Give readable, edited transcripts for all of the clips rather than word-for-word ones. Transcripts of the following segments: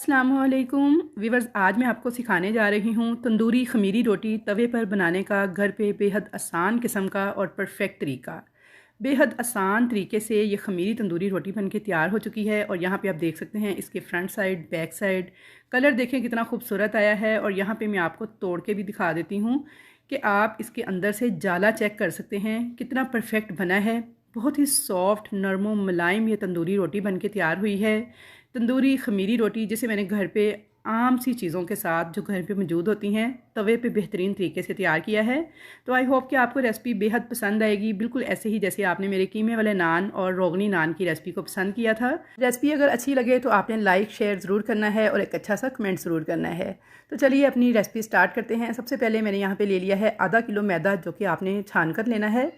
अस्सलामुअलैकुम वीवर्स, आज मैं आपको सिखाने जा रही हूँ तंदूरी खमीरी रोटी तवे पर बनाने का घर पे बेहद आसान किस्म का और परफेक्ट तरीका। बेहद आसान तरीके से ये खमीरी तंदूरी रोटी बनके तैयार हो चुकी है। और यहाँ पे आप देख सकते हैं इसके front side, back side colour देखें कितना खूबसूरत आया है। और यहाँ पे मैं आपको तोड़ के भी दिखा देती हूँ कि आप इसके अंदर से जाला चेक कर सकते हैं कितना परफेक्ट बना है। बहुत ही सॉफ्ट, नरम और मुलायम ये तंदूरी रोटी बनके तैयार हुई है। तंदूरी खमीरी रोटी जिसे मैंने घर पे आम सी चीज़ों के साथ जो घर पे मौजूद होती हैं तवे पे बेहतरीन तरीके से तैयार किया है। तो आई होप कि आपको रेसिपी बेहद पसंद आएगी, बिल्कुल ऐसे ही जैसे आपने मेरे कीमे वाले नान और रोगनी नान की रेसिपी को पसंद किया था। रेसिपी अगर अच्छी लगे तो आपने लाइक शेयर ज़रूर करना है और एक अच्छा सा कमेंट ज़रूर करना है। तो चलिए अपनी रेसिपी स्टार्ट करते हैं। सबसे पहले मैंने यहाँ पर ले लिया है आधा किलो मैदा, जो कि आपने छान कर लेना है।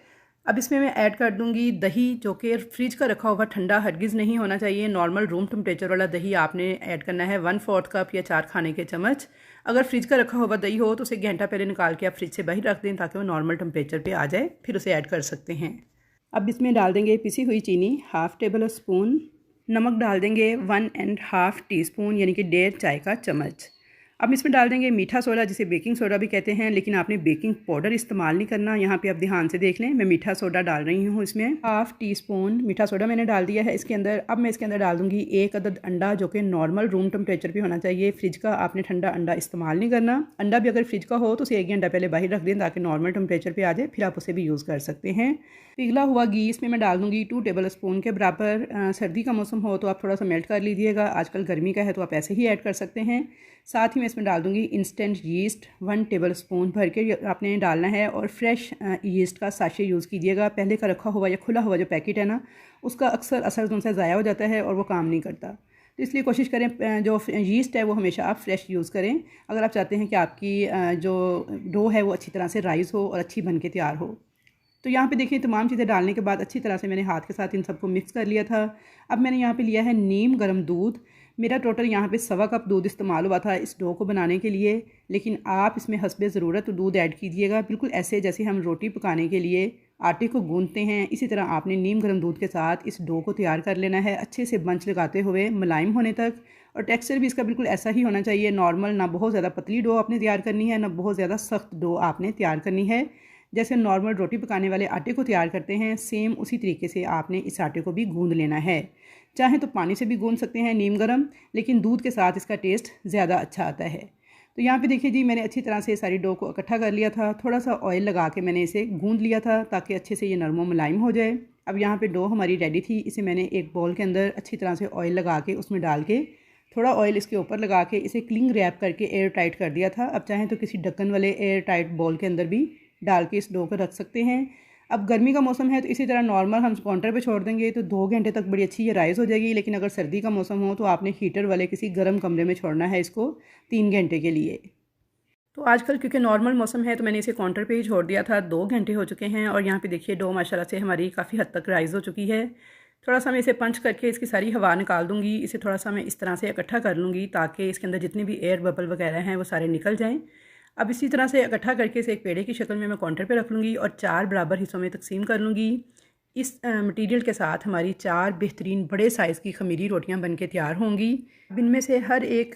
अब इसमें मैं ऐड कर दूंगी दही, जो कि फ्रिज का रखा हुआ ठंडा हरगिज़ नहीं होना चाहिए। नॉर्मल रूम टेम्परेचर वाला दही आपने ऐड करना है, 1/4 कप या 4 खाने के चम्मच। अगर फ्रिज का रखा हुआ दही हो तो उसे घंटा पहले निकाल के आप फ्रिज से बाहर रख दें ताकि वो नॉर्मल टेम्परेचर पे आ जाए, फिर उसे ऐड कर सकते हैं। अब इसमें डाल देंगे पिसी हुई चीनी, 1/2 टेबल स्पून। नमक डाल देंगे 1.5 टीस्पून, यानी कि 1.5 चाय का चम्मच। अब इसमें डाल देंगे मीठा सोडा, जिसे बेकिंग सोडा भी कहते हैं, लेकिन आपने बेकिंग पाउडर इस्तेमाल नहीं करना। यहाँ पे आप ध्यान से देख लें, मैं मीठा सोडा डाल रही हूँ। इसमें 1/2 टीस्पून मीठा सोडा मैंने डाल दिया है इसके अंदर। अब मैं इसके अंदर डाल दूँगी 1 अदद अंडा, जो कि नॉर्मल रूम टेम्परेचर पे होना चाहिए। फ्रिज का आपने ठंडा अंडा इस्तेमाल नहीं करना। अंडा भी अगर फ्रिज का हो तो उसे 1 घंटा पहले बाहर रख दें ताकि नॉर्मल टेम्परेचर पर आ जाए, फिर आप उसे भी यूज़ कर सकते हैं। पिघला हुआ घी इसमें मैं डाल दूँगी 2 टेबल स्पून के बराबर। सर्दी का मौसम हो तो आप थोड़ा सा मेल्ट कर लीजिएगा, आजकल गर्मी का है तो आप ऐसे ही ऐड कर सकते हैं। साथ ही मैं इसमें डाल दूँगी इंस्टेंट यीस्ट 1 टेबल स्पून भर के आपने डालना है। और फ्रेश यीस्ट का साशे यूज़ कीजिएगा। पहले का रखा हुआ या खुला हुआ जो पैकेट है ना, उसका अक्सर असर उनसे ज़ाया हो जाता है और वो काम नहीं करता। तो इसलिए कोशिश करें जो यीस्ट है वो हमेशा आप फ्रेश यूज़ करें, अगर आप चाहते हैं कि आपकी जो डो है वो अच्छी तरह से राइज़ हो और अच्छी बन के तैयार हो। तो यहाँ पे देखिए तमाम चीज़ें डालने के बाद अच्छी तरह से मैंने हाथ के साथ इन सबको मिक्स कर लिया था। अब मैंने यहाँ पे लिया है नीम गर्म दूध। मेरा टोटल यहाँ पे 1.25 कप दूध इस्तेमाल हुआ था इस डो को बनाने के लिए, लेकिन आप इसमें हस्बे ज़रूरत दूध ऐड कीजिएगा। बिल्कुल ऐसे जैसे हम रोटी पकाने के लिए आटे को गूंथते हैं, इसी तरह आपने नीम गर्म दूध के साथ इस डो को तैयार कर लेना है, अच्छे से बंच लगाते हुए मुलायम होने तक। और टेक्सचर भी इसका बिल्कुल ऐसा ही होना चाहिए, नॉर्मल, ना बहुत ज़्यादा पतली डो आपने तैयार करनी है, ना बहुत ज़्यादा सख्त डो आपने तैयार करनी है। जैसे नॉर्मल रोटी पकाने वाले आटे को तैयार करते हैं, सेम उसी तरीके से आपने इस आटे को भी गूंद लेना है। चाहे तो पानी से भी गूंद सकते हैं नीम गर्म, लेकिन दूध के साथ इसका टेस्ट ज़्यादा अच्छा आता है। तो यहाँ पे देखिए जी, मैंने अच्छी तरह से सारी डो को इकट्ठा कर लिया था। थोड़ा सा ऑयल लगा के मैंने इसे गूंद लिया था ताकि अच्छे से ये नरम मुलायम हो जाए। अब यहाँ पे डो हमारी रेडी थी। इसे मैंने एक बाउल के अंदर अच्छी तरह से ऑयल लगा के उसमें डाल के थोड़ा ऑयल इसके ऊपर लगा के इसे क्लिंग रैप करके एयर टाइट कर दिया था। अब चाहें तो किसी ढक्कन वाले एयर टाइट बाउल के अंदर भी डाल के इस डो को रख सकते हैं। अब गर्मी का मौसम है तो इसी तरह नॉर्मल हम काउंटर पे छोड़ देंगे तो 2 घंटे तक बड़ी अच्छी ये राइज़ हो जाएगी। लेकिन अगर सर्दी का मौसम हो तो आपने हीटर वाले किसी गर्म कमरे में छोड़ना है इसको 3 घंटे के लिए। तो आजकल क्योंकि नॉर्मल मौसम है तो मैंने इसे काउंटर पे ही छोड़ दिया था। 2 घंटे हो चुके हैं और यहाँ पे देखिए डो माशाल्लाह से हमारी काफ़ी हद तक राइज़ हो चुकी है। थोड़ा सा मैं इसे पंच करके इसकी सारी हवा निकाल दूँगी। इसे थोड़ा सा मैं इस तरह से इकट्ठा कर लूँगी ताकि इसके अंदर जितने भी एयर बबल वगैरह हैं वो सारे निकल जाएँ। अब इसी तरह से इकट्ठा करके इसे एक पेड़े की शक्ल में मैं काउंटर पे रख लूँगी और 4 बराबर हिस्सों में तकसीम कर लूँगी। इस मटेरियल के साथ हमारी 4 बेहतरीन बड़े साइज़ की खमीरी रोटियां बनके तैयार होंगी। अब इनमें से हर एक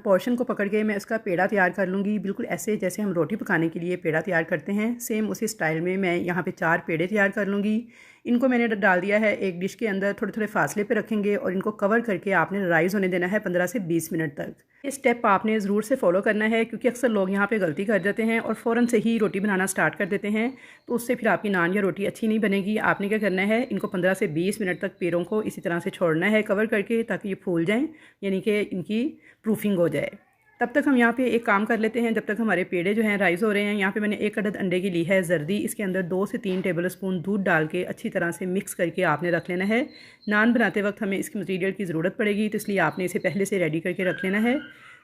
पोर्शन को पकड़ के मैं इसका पेड़ा तैयार कर लूँगी, बिल्कुल ऐसे जैसे हम रोटी पकाने के लिए पेड़ा तैयार करते हैं, सेम उसी स्टाइल में मैं यहाँ पे 4 पेड़े तैयार कर लूँगी। इनको मैंने डाल दिया है एक डिश के अंदर, थोड़े थोड़े फासले पे रखेंगे और इनको कवर करके आपने राइज़ होने देना है 15 से 20 मिनट तक। ये स्टेप आपने ज़रूर से फॉलो करना है क्योंकि अक्सर लोग यहाँ पे गलती कर जाते हैं और फ़ौरन से ही रोटी बनाना स्टार्ट कर देते हैं, तो उससे फिर आपकी नान या रोटी अच्छी नहीं बनेगी। आपने क्या करना है, इनको 15 से 20 मिनट तक पेड़ों को इसी तरह से छोड़ना है कवर करके ताकि ये फूल जाएँ, यानी कि इनकी प्रूफिंग हो जाए। तब तक हम यहाँ पे एक काम कर लेते हैं, जब तक हमारे पेड़े जो हैं राइज़ हो रहे हैं। यहाँ पे मैंने 1 अदद अंडे की ली है जर्दी, इसके अंदर 2 से 3 टेबल स्पून दूध डाल के अच्छी तरह से मिक्स करके आपने रख लेना है। नान बनाते वक्त हमें इसके मटीरियल की ज़रूरत पड़ेगी, तो इसलिए आपने इसे पहले से रेडी करके रख लेना है।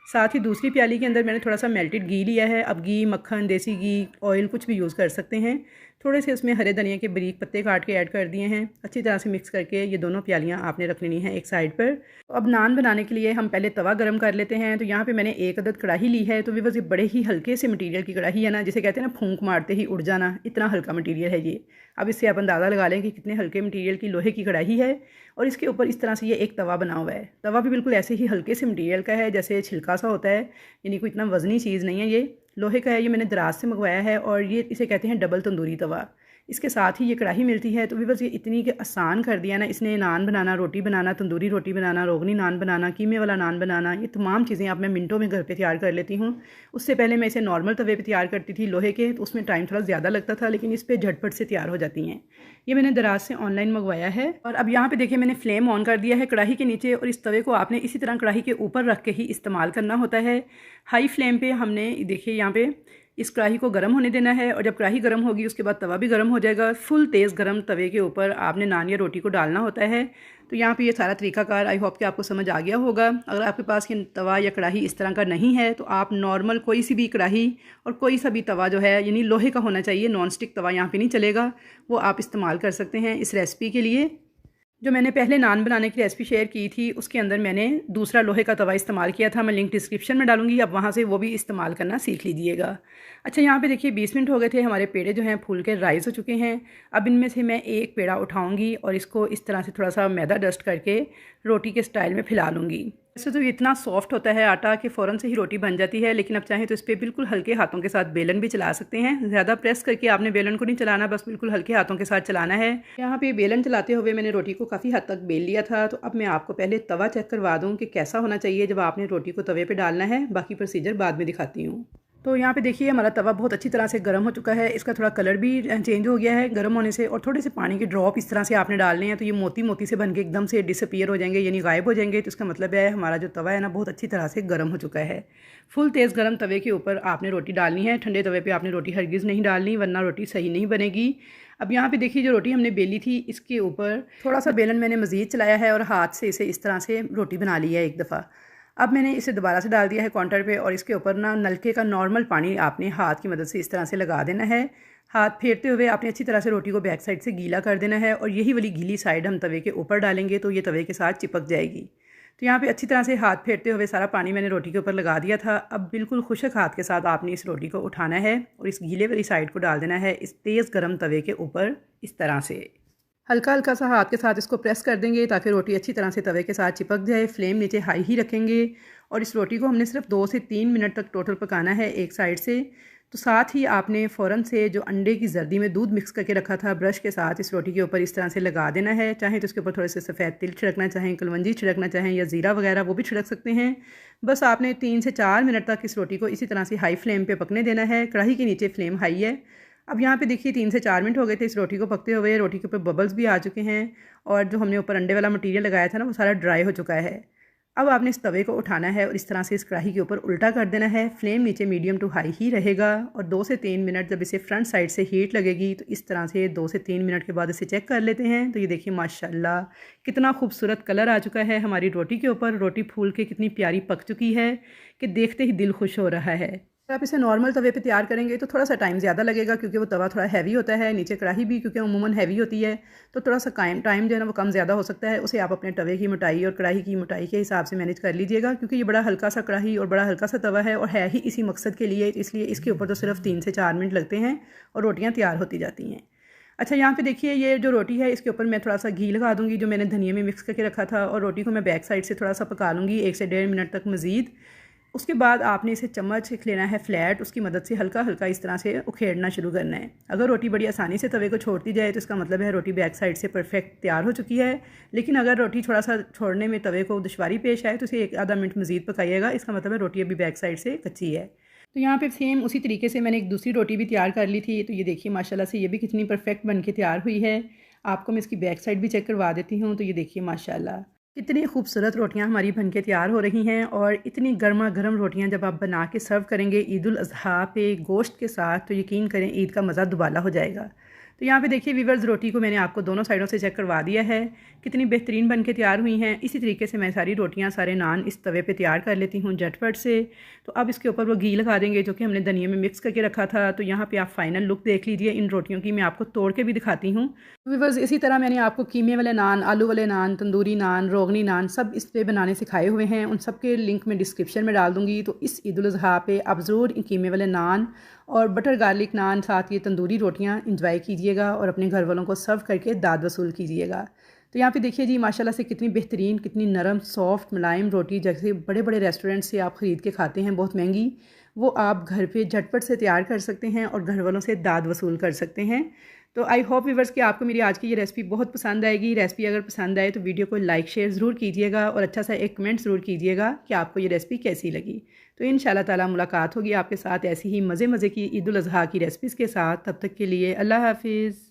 साथ ही दूसरी प्याली के अंदर मैंने थोड़ा सा मेल्टेड घी लिया है। अब घी, मक्खन, देसी घी, ऑयल कुछ भी यूज़ कर सकते हैं। थोड़े से उसमें हरे धनिया के बारीक पत्ते काट के ऐड कर दिए हैं। अच्छी तरह से मिक्स करके ये दोनों प्यालियाँ आपने रख लेनी है एक साइड पर। तो अब नान बनाने के लिए हम पहले तवा गर्म कर लेते हैं। तो यहाँ पे मैंने 1 अदद कढ़ाई ली है। तो वीवर्स ये बड़े ही हल्के से मटीरियल की कढ़ाई है ना, जिसे कहते हैं ना फूंक मारते ही उड़ जाना, इतना हल्का मटीरियल है ये। अब इससे आप अंदाज़ा लगा लें कि कितने हल्के मटीरियल की लोहे की कढ़ाई है। और इसके ऊपर इस तरह से ये एक तवा बना हुआ है। तवा भी बिल्कुल ऐसे ही हल्के से मटीरियल का है जैसे छिलका सा होता है, यानी कोई इतना वज़नी चीज़ नहीं है। ये लोहे का है, ये मैंने दराज से मंगवाया है और ये इसे कहते हैं डबल तंदूरी तवा। इसके साथ ही ये कढ़ाई मिलती है। तो भी बस ये इतनी कि आसान कर दिया ना इसने, नान बनाना, रोटी बनाना, तंदूरी रोटी बनाना, रोगनी नान बनाना, कीमे वाला नान बनाना, ये तमाम चीज़ें आप मैं मिनटों में घर पे तैयार कर लेती हूँ। उससे पहले मैं इसे नॉर्मल तवे पे तैयार करती थी लोहे के, तो उसमें टाइम थोड़ा ज़्यादा लगता था, लेकिन इस पर झटपट से तैयार हो जाती हैं। ये मैंने दराज से ऑनलाइन मंगवाया है। और अब यहाँ पे देखिए मैंने फ्लेम ऑन कर दिया है कढ़ाई के नीचे, और इस तवे को आपने इसी तरह कढ़ाई के ऊपर रख के ही इस्तेमाल करना होता है। हाई फ्लेम पे हमने देखिए यहाँ पे इस कढ़ाई को गर्म होने देना है, और जब कढ़ाई गर्म होगी उसके बाद तवा भी गर्म हो जाएगा। फुल तेज़ गर्म तवे के ऊपर आपने नान या रोटी को डालना होता है। तो यहाँ पे ये सारा तरीकाकार आई होप कि आपको समझ आ गया होगा। अगर आपके पास ये तवा या कढ़ाई इस तरह का नहीं है तो आप नॉर्मल कोई सी भी कढ़ाई और कोई सा भी तवा जो है, यानी लोहे का होना चाहिए, नॉन स्टिक तवा यहाँ पे नहीं चलेगा, वो आप इस्तेमाल कर सकते हैं इस रेसिपी के लिए। जो मैंने पहले नान बनाने की रेसिपी शेयर की थी उसके अंदर मैंने दूसरा लोहे का तवा इस्तेमाल किया था, मैं लिंक डिस्क्रिप्शन में डालूंगी, आप वहाँ से वो भी इस्तेमाल करना सीख लीजिएगा। अच्छा, यहाँ पे देखिए 20 मिनट हो गए थे, हमारे पेड़े जो हैं फूल के राइज़ हो चुके हैं। अब इनमें से मैं एक पेड़ा उठाऊँगी और इसको इस तरह से थोड़ा सा मैदा डस्ट करके रोटी के स्टाइल में फैला लूँगी। वैसे तो इतना सॉफ्ट होता है आटा कि फ़ौरन से ही रोटी बन जाती है, लेकिन अब चाहें तो इस पर बिल्कुल हल्के हाथों के साथ बेलन भी चला सकते हैं। ज़्यादा प्रेस करके आपने बेलन को नहीं चलाना, बस बिल्कुल हल्के हाथों के साथ चलाना है। यहाँ पे बेलन चलाते हुए मैंने रोटी को काफ़ी हद तक बेल लिया था। तो अब मैं आपको पहले तवा चेक करवा दूँ कि कैसा होना चाहिए जब आपने रोटी को तवे पर डालना है। बाकी प्रोसीजर बाद में दिखाती हूँ। तो यहाँ पे देखिए हमारा तवा बहुत अच्छी तरह से गर्म हो चुका है। इसका थोड़ा कलर भी चेंज हो गया है गर्म होने से, और थोड़े से पानी के ड्रॉप इस तरह से आपने डालने हैं तो ये मोती मोती से बन के एकदम से डिसअपीयर हो जाएंगे, यानी गायब हो जाएंगे। तो इसका मतलब है हमारा जो तवा है ना बहुत अच्छी तरह से गर्म हो चुका है। फुल तेज़ गर्म तवे के ऊपर आपने रोटी डालनी है। ठंडे तवे पर आपने रोटी हरगिज़ नहीं डालनी, वरना रोटी सही नहीं बनेगी। अब यहाँ पे देखिए जो रोटी हमने बेली थी इसके ऊपर थोड़ा सा बेलन मैंने मज़ीद चलाया है और हाथ से इसे इस तरह से रोटी बना ली है एक दफ़ा। अब मैंने इसे दोबारा से डाल दिया है काउंटर पे, और इसके ऊपर ना नलके का नॉर्मल पानी आपने हाथ की मदद से इस तरह से लगा देना है। हाथ फेरते हुए आपने अच्छी तरह से रोटी को बैक साइड से गीला कर देना है, और यही वाली गीली साइड हम तवे के ऊपर डालेंगे तो ये तवे के साथ चिपक जाएगी। तो यहाँ पे अच्छी तरह से हाथ फेरते हुए सारा पानी मैंने रोटी के ऊपर लगा दिया था। अब बिल्कुल खुशक हाथ के साथ आपने इस रोटी को उठाना है और इस गीले वाली साइड को डाल देना है इस तेज़ गर्म तवे के ऊपर। इस तरह से हल्का हल्का सा हाथ के साथ इसको प्रेस कर देंगे ताकि रोटी अच्छी तरह से तवे के साथ चिपक जाए। फ्लेम नीचे हाई ही रखेंगे, और इस रोटी को हमने सिर्फ 2 से 3 मिनट तक टोटल पकाना है एक साइड से। तो साथ ही आपने फ़ौरन से जो अंडे की जर्दी में दूध मिक्स करके रखा था ब्रश के साथ इस रोटी के ऊपर इस तरह से लगा देना है। चाहें तो इसके ऊपर थोड़े से सफ़ेद तिल छिड़कना चाहें, कलवंजी छिड़कना चाहें या ज़ीरा वगैरह वो भी छिड़क सकते हैं। बस आपने 3 से 4 मिनट तक इस रोटी को इसी तरह से हाई फ्लेम पे पकने देना है। कढ़ाई के नीचे फ्लेम हाई है। अब यहाँ पे देखिए 3 से 4 मिनट हो गए थे इस रोटी को पकते हुए। रोटी के ऊपर बबल्स भी आ चुके हैं, और जो हमने ऊपर अंडे वाला मटीरियल लगाया था ना वो सारा ड्राई हो चुका है। अब आपने इस तवे को उठाना है और इस तरह से इस कढ़ाई के ऊपर उल्टा कर देना है। फ्लेम नीचे मीडियम टू हाई ही रहेगा, और 2 से 3 मिनट जब इसे फ्रंट साइड से हीट लगेगी तो इस तरह से 2 से 3 मिनट के बाद इसे चेक कर लेते हैं। तो ये देखिए माशाल्लाह कितना खूबसूरत कलर आ चुका है हमारी रोटी के ऊपर। रोटी फूल के कितनी प्यारी पक चुकी है कि देखते ही दिल खुश हो रहा है। अगर आप इसे नॉर्मल तवे पे तैयार करेंगे तो थोड़ा सा टाइम ज़्यादा लगेगा, क्योंकि वो तवा थोड़ा हैवी होता है, नीचे कढ़ाई भी क्योंकि अमूमन हैवी होती है, तो थोड़ा सा टाइम जो है ना वो कम ज़्यादा हो सकता है। उसे आप अपने तवे की मोटाई और कढ़ाई की मोटाई के हिसाब से मैनेज कर लीजिएगा, क्योंकि ये बड़ा हल्का सा कढ़ाई और बड़ा हल्का सा तवा है और है ही इसी मकसद के लिए, इसलिए इसके ऊपर तो सिर्फ 3 से 4 मिनट लगते हैं और रोटियाँ तैयार होती जाती हैं। अच्छा, यहाँ पे देखिए ये जो रोटी है इसके ऊपर मैं थोड़ा सा घी लगा दूँगी जो मैंने धनिया में मिक्स करके रखा था, और रोटी को मैं बैक साइड से थोड़ा सा पका लूँगी 1 से 1.5 मिनट तक मज़ीद। उसके बाद आपने इसे चम्मच लेना है फ्लैट, उसकी मदद से हल्का हल्का इस तरह से उखेड़ना शुरू करना है। अगर रोटी बड़ी आसानी से तवे को छोड़ती जाए तो इसका मतलब है रोटी बैक साइड से परफेक्ट तैयार हो चुकी है। लेकिन अगर रोटी थोड़ा सा छोड़ने में तवे को दुश्वारी पेश आए तो इसे 1 आधा मिनट मज़ीद पकाइएगा, इसका मतलब है रोटी अभी बैक साइड से कच्ची है। तो यहाँ पे सेम उसी तरीके से मैंने एक दूसरी रोटी भी तैयार कर ली थी। तो ये देखिए माशाल्लाह से ये भी कितनी परफेक्ट बन के तैयार हुई है। आपको मैं इसकी बैक साइड भी चेक करवा देती हूँ। तो ये देखिए माशाल्लाह कितनी खूबसूरत रोटियां हमारी बनके तैयार हो रही हैं, और इतनी गर्मा गर्म रोटियां जब आप बना के सर्व करेंगे ईद उल अज़हा पे गोश्त के साथ तो यकीन करें ईद का मज़ा दुबाला हो जाएगा। तो यहाँ पे देखिए व्यूअर्स, रोटी को मैंने आपको दोनों साइडों से चेक करवा दिया है कितनी बेहतरीन बन के तैयार हुई हैं। इसी तरीके से मैं सारी रोटियाँ, सारे नान इस तवे पे तैयार कर लेती हूँ झटपट से। तो अब इसके ऊपर वो घी लगा देंगे जो कि हमने धनिया में मिक्स करके रखा था। तो यहाँ पे आप फाइनल लुक देख लीजिए इन रोटियों की, मैं आपको तोड़ के भी दिखाती हूँ। व्यूअर्स, इसी तरह मैंने आपको कीमे वाले नान, आलू वाले नान, तंदूरी नान, रोगनी नान सब इस पे बनाने सिखाए हुए हैं। उन सब के लिंक मैं डिस्क्रिप्शन में डाल दूँगी। तो इस ईद उल अज़हा पे आप ज़रूर कीमे वाले नान और बटर गार्लिक नान, साथ ये तंदूरी रोटियां इंजॉय कीजिएगा और अपने घर वालों को सर्व करके दाद वसूल कीजिएगा। तो यहाँ पे देखिए जी, माशाल्लाह से कितनी बेहतरीन, कितनी नरम, सॉफ्ट, मुलायम रोटी, जैसे बड़े बड़े रेस्टोरेंट से आप ख़रीद के खाते हैं बहुत महंगी, वो आप घर पे झटपट से तैयार कर सकते हैं और घर वालों से दाद वसूल कर सकते हैं। तो आई होप व्यूअर्स कि आपको मेरी आज की ये रेसिपी बहुत पसंद आएगी। रेसिपी अगर पसंद आए तो वीडियो को लाइक शेयर ज़रूर कीजिएगा और अच्छा सा एक कमेंट ज़रूर कीजिएगा कि आपको ये रेसिपी कैसी लगी। तो इंशाल्लाह ताला मुलाकात होगी आपके साथ ऐसी ही मज़े मज़े की ईद उल अज़हा की रेसिपीज़ के साथ। तब तक के लिए अल्लाह हाफिज़।